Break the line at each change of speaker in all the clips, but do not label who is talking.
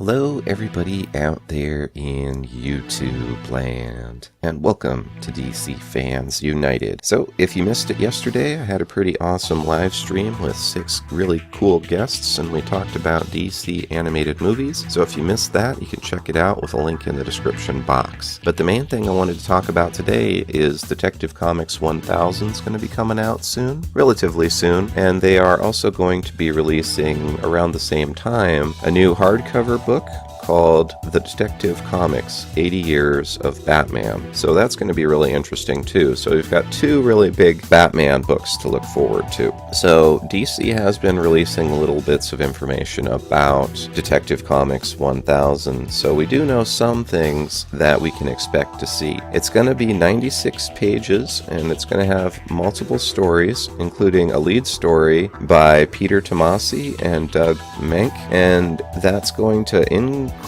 Hello everybody out there in YouTube land, and welcome to DC Fans United. So if you missed it yesterday, I had a pretty awesome live stream with 6 really cool guests, and we talked about DC animated movies. So if you missed that, you can check it out with a link in the description box. But the main thing I wanted to talk about today is Detective Comics 1000 is going to be coming out soon, relatively soon, and they are also going to be releasing around the same time a new hardcover book called The Detective Comics 80 Years of Batman. So that's going to be really interesting too. So we've got 2 really big Batman books to look forward to. So DC has been releasing little bits of information about Detective Comics 1000. So we do know some things that we can expect to see. It's going to be 96 pages, and it's going to have multiple stories, including a lead story by Tomasi and Doug Mahnke, and that's going to include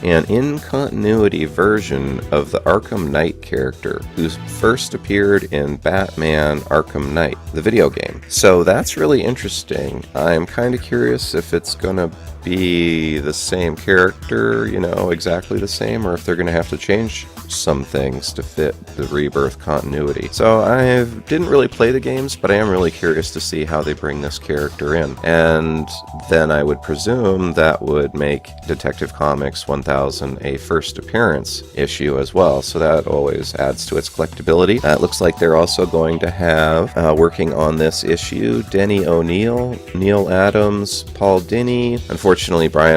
an in-continuity version of the Arkham Knight character, who first appeared in Batman Arkham Knight, the video game. So that's really interesting. I'm kind of curious if it's going to be the same character, exactly the same, or if they're going to have to change some things to fit the Rebirth continuity. So I didn't really play the games, but I am really curious to see how they bring this character in. And then I would presume that would make Detective Comics 1000 a first appearance issue as well, so that always adds to its collectability. It looks like they're also going to have, working on this issue, Denny O'Neil, Neal Adams, Paul Dini, unfortunately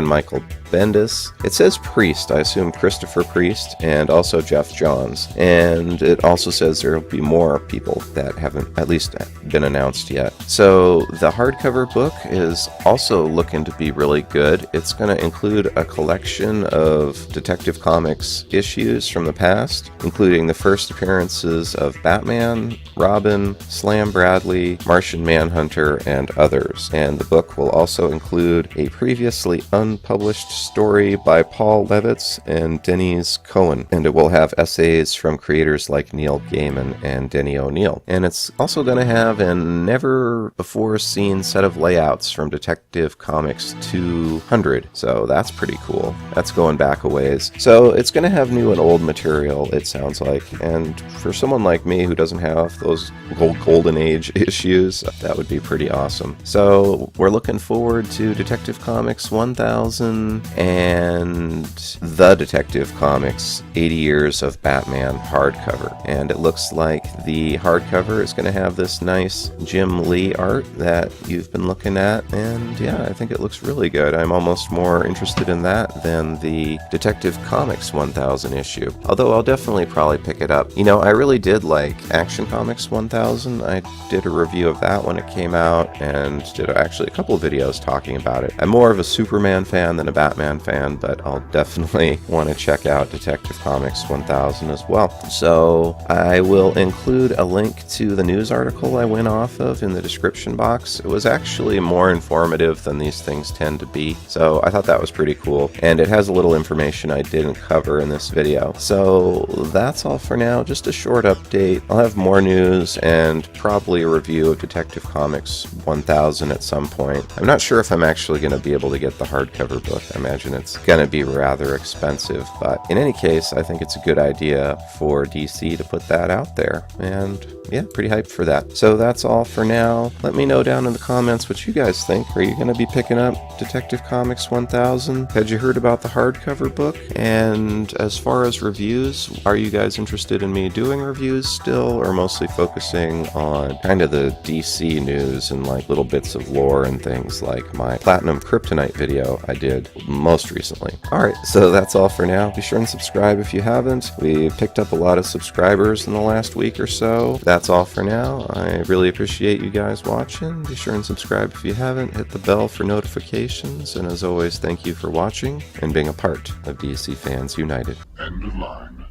Michael Bendis. It says Priest, I assume Christopher Priest, and also Geoff Johns. And it also says there will be more people that haven't at least been announced yet. So the hardcover book is also looking to be really good. It's going to include a collection of Detective Comics issues from the past, including the first appearances of Batman, Robin, Slam Bradley, Martian Manhunter, and others. And the book will also include a previously unpublished story by Paul Levitz and Dennis Cohen, and it will have essays from creators like Neil Gaiman and Denny O'Neil. And it's also going to have a never-before-seen set of layouts from Detective Comics 200, so that's pretty cool. That's going back a ways. So it's going to have new and old material, it sounds like, and for someone like me who doesn't have those golden age issues, that would be pretty awesome. So we're looking forward to Detective Comics 1000 and The Detective Comics 80 Years of Batman hardcover. And it looks like the hardcover is going to have this nice Jim Lee art that you've been looking at, and yeah, I think it looks really good. I'm almost more interested in that than the Detective Comics 1000 issue, although I'll definitely probably pick it up. I really did like Action Comics 1000. I did a review of that when it came out, and did actually a couple of videos talking about it. I'm more of a Superman fan than a Batman fan, but I'll definitely want to check out Detective Comics 1000 as well. So I will include a link to the news article I went off of in the description box. It was actually more informative than these things tend to be, so I thought that was pretty cool, and it has a little information I didn't cover in this video. So that's all for now, just a short update. I'll have more news and probably a review of Detective Comics 1000 at some point. I'm not sure if I'm actually going to be able to get the hardcover book. I imagine it's going to be rather expensive, but in any case, I think it's a good idea for DC to put that out there, and yeah, pretty hyped for that. So that's all for now. Let me know down in the comments what you guys think. Are you going to be picking up Detective Comics 1000? Had you heard about the hardcover book? And as far as reviews, are you guys interested in me doing reviews still, or mostly focusing on kind of the DC news and like little bits of lore and things like my Platinum Kryptonite video I did most recently? Alright, so that's all for now. Be sure and subscribe if you haven't. We picked up a lot of subscribers in the last week or so. That's all for now. I really appreciate you guys watching. Be sure and subscribe if you haven't. Hit the bell for notifications. And as always, thank you for watching and being a part of DC Fans United.
End of line.